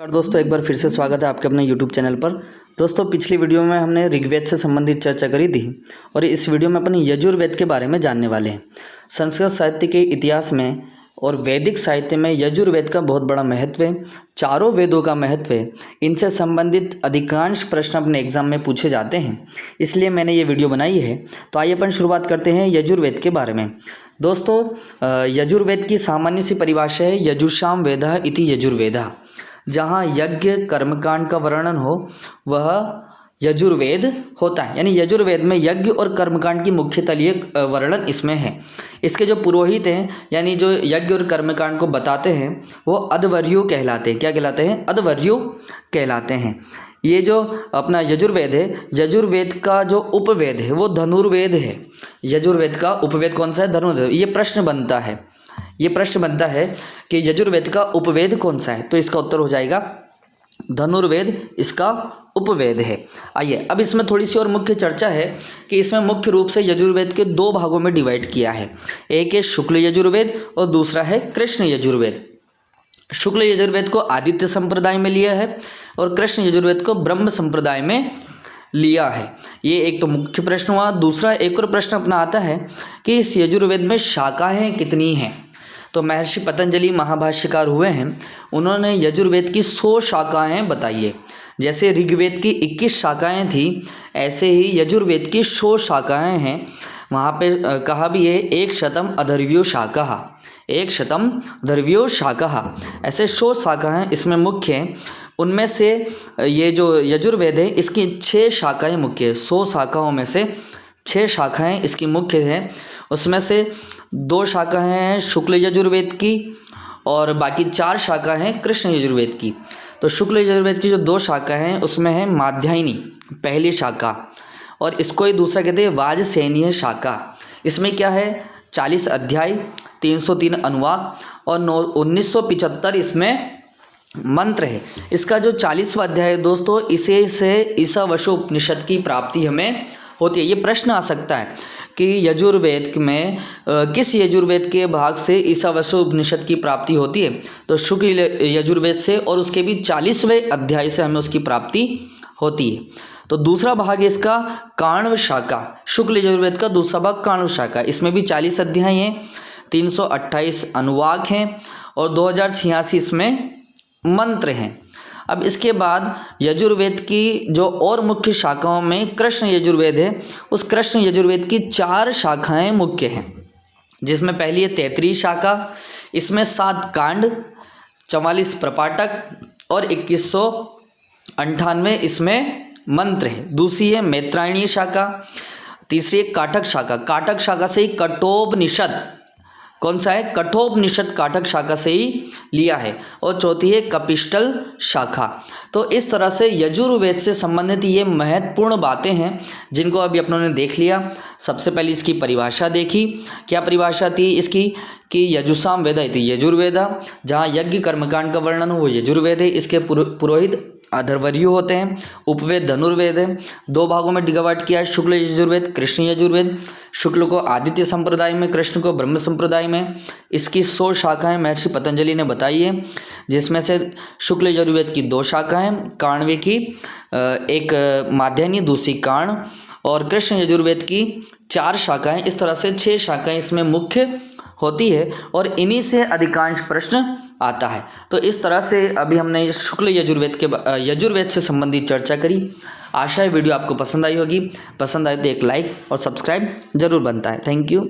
नमस्कार दोस्तों, एक बार फिर से स्वागत है आपके अपने YouTube चैनल पर। दोस्तों, पिछली वीडियो में हमने ऋग्वेद से संबंधित चर्चा करी थी और इस वीडियो में अपन यजुर्वेद के बारे में जानने वाले हैं। संस्कृत साहित्य के इतिहास में और वैदिक साहित्य में यजुर्वेद का बहुत बड़ा महत्व है। चारों वेदों का महत्व है। इनसे संबंधित अधिकांश प्रश्न अपने एग्जाम में पूछे जाते हैं, इसलिए मैंने ये वीडियो बनाई है। तो आइए अपन शुरुआत करते हैं यजुर्वेद के बारे में। दोस्तों, यजुर्वेद की सामान्य सी परिभाषा है यजुषाम वेदः इति यजुर्वेदः। जहाँ यज्ञ कर्मकांड का वर्णन हो वह यजुर्वेद होता है। यानी यजुर्वेद में यज्ञ और कर्मकांड की मुख्यतः वर्णन इसमें है। इसके जो पुरोहित हैं, यानी जो यज्ञ और कर्मकांड को बताते हैं, वो अध्वर्यु कहलाते हैं। क्या कहलाते हैं? अध्वर्यु कहलाते हैं। ये जो अपना यजुर्वेद है, यजुर्वेद का जो उपवेद है वो धनुर्वेद है। यजुर्वेद का उपवेद कौन सा है? धनुर्वेद। ये प्रश्न बनता है कि यजुर्वेद का उपवेद कौन सा है, तो इसका उत्तर हो जाएगा धनुर्वेद इसका उपवेद है। आइए अब इसमें थोड़ी सी और मुख्य चर्चा है कि इसमें मुख्य रूप से यजुर्वेद के दो भागों में डिवाइड किया है। एक है शुक्ल यजुर्वेद और दूसरा है कृष्ण यजुर्वेद। शुक्ल यजुर्वेद को आदित्य संप्रदाय में लिया है और कृष्ण यजुर्वेद को ब्रह्म संप्रदाय में लिया है। ये एक तो मुख्य प्रश्न हुआ। दूसरा एक और प्रश्न अपना आता है कि इस यजुर्वेद में शाखाएं कितनी हैं। तो महर्षि पतंजलि महाभाष्यकार हुए हैं, उन्होंने यजुर्वेद की 100 शाखाएं बताई है। जैसे ऋग्वेद की 21 शाखाएं थी, ऐसे ही यजुर्वेद की 100 शाखाएं हैं। वहाँ पे कहा भी है 100 अध्वर्यो शाखा, 100 अध्वर्यो शाखा। ऐसे 100 शाखाएं इसमें मुख्य हैं। उनमें से ये जो यजुर्वेद है इसकी 6 शाखाएं मुख्य है। 100 शाखाओं में से 6 शाखाएं इसकी मुख्य हैं। उसमें से 2 शाखाएं हैं शुक्ल यजुर्वेद की और बाकी 4 शाखाएं हैं कृष्ण यजुर्वेद की। तो शुक्ल यजुर्वेद की जो 2 शाखाएं हैं उसमें है माध्यायनी पहली शाखा, और इसको ही दूसरा कहते हैं वाजसेनीय शाखा। इसमें क्या है? 40 अध्याय, 303 अनुवाक और 1975 इसमें मंत्र है। इसका जो 40वां अध्याय है दोस्तों, इसे से ईशावास्योपनिषद की प्राप्ति हमें होती है। ये प्रश्न आ सकता है कि यजुर्वेद में किस यजुर्वेद के भाग से ईशावास्योपनिषद की प्राप्ति होती है। तो शुक्ल यजुर्वेद से, और उसके भी 40वें अध्याय से हमें उसकी प्राप्ति होती है। तो दूसरा भाग है इसका काण्व शाखा। शुक्ल यजुर्वेद का दूसरा भाग काण्व शाखा। इसमें भी 40 अध्याय हैं, 328 अनुवाक हैं और 2086 इसमें मंत्र हैं। अब इसके बाद यजुर्वेद की जो और मुख्य शाखाओं में कृष्ण यजुर्वेद है, उस कृष्ण यजुर्वेद की 4 शाखाएं मुख्य हैं। जिसमें पहली है 33 शाखा, इसमें 7 कांड, 44 प्रपाठक और 2198 इसमें मंत्र है। दूसरी है मैत्रायणीय शाखा। तीसरी है काठक शाखा। काठक शाखा से ही कठोपनिषद, कौन सा है? कठोपनिषद काठक शाखा से ही लिया है। और चौथी है कपिष्टल शाखा। तो इस तरह से यजुर्वेद से संबंधित ये महत्वपूर्ण बातें हैं जिनको अभी अपनों ने देख लिया। सबसे पहले इसकी परिभाषा देखी। क्या परिभाषा थी इसकी? कि यजुषाम वेद इति यजुर्वेद। जहाँ यज्ञ कर्मकांड का वर्णन हो वो यजुर्वेद है। इसके पुरोहित अध्वर्यु होते हैं। उपवेद धनुर्वेद है। 2 भागों में डिवाइड किया है, शुक्ल यजुर्वेद कृष्ण यजुर्वेद। शुक्ल को आदित्य संप्रदाय में, कृष्ण को ब्रह्म संप्रदाय में। इसकी 100 शाखाएं महर्षि पतंजलि ने बताई है, जिसमें से शुक्ल यजुर्वेद की 2 शाखाएं, काण्व की एक माध्यायनी, दूसरी काण्व, और कृष्ण यजुर्वेद की 4 शाखाएं। इस तरह से 6 शाखाएं इसमें मुख्य होती है और इन्हीं से अधिकांश प्रश्न आता है। तो इस तरह से अभी हमने शुक्ल यजुर्वेद से संबंधित चर्चा करी। आशा है वीडियो आपको पसंद आई होगी। पसंद आए तो एक लाइक और सब्सक्राइब जरूर बनता है। Thank you.